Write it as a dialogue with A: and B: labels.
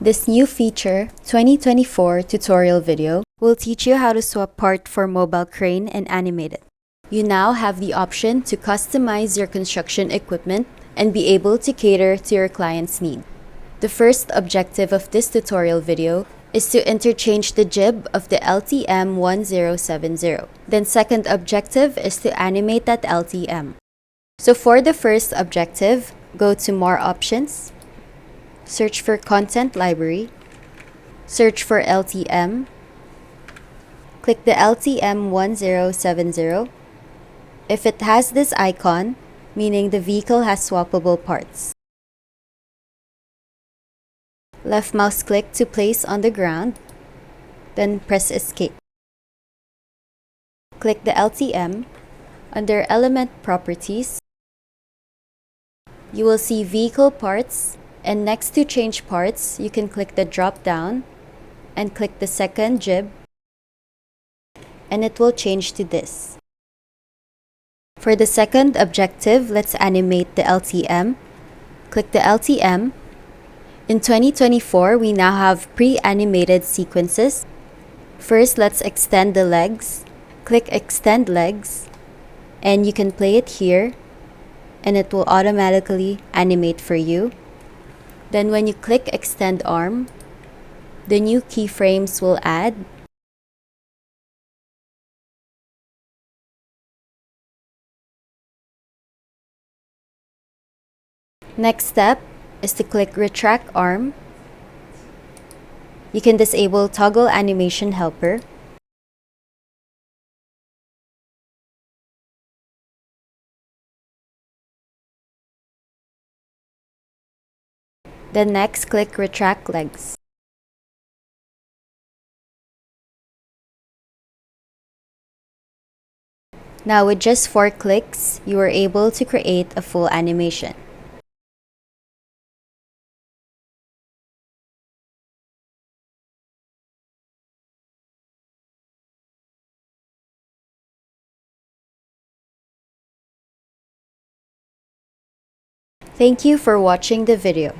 A: This new feature, 2024 tutorial video, will teach you how to swap part for mobile crane and animate it. You now have the option to customize your construction equipment and be able to cater to your client's need. The first objective of this tutorial video is to interchange the jib of the LTM 1070. Then second objective is to animate that LTM. So for the first objective, go to More Options, search for Content Library, search for LTM, click the LTM 1070. If it has this icon, meaning the vehicle has swappable parts. Left mouse click to place on the ground, then press Escape. Click the LTM. Under Element Properties, you will see Vehicle Parts, and next to Change Parts, you can click the drop down and click the second jib, and it will change to this. For the second objective, let's animate the LTM. Click the LTM. In 2024, we now have pre-animated sequences. First, let's extend the legs. Click Extend Legs, and you can play it here, and it will automatically animate for you. Then when you click Extend Arm, the new keyframes will add. Next step is to click Retract Arm. You can disable Toggle Animation Helper. Then next, click Retract Legs. Now with just 4 clicks, you are able to create a full animation. Thank you for watching the video.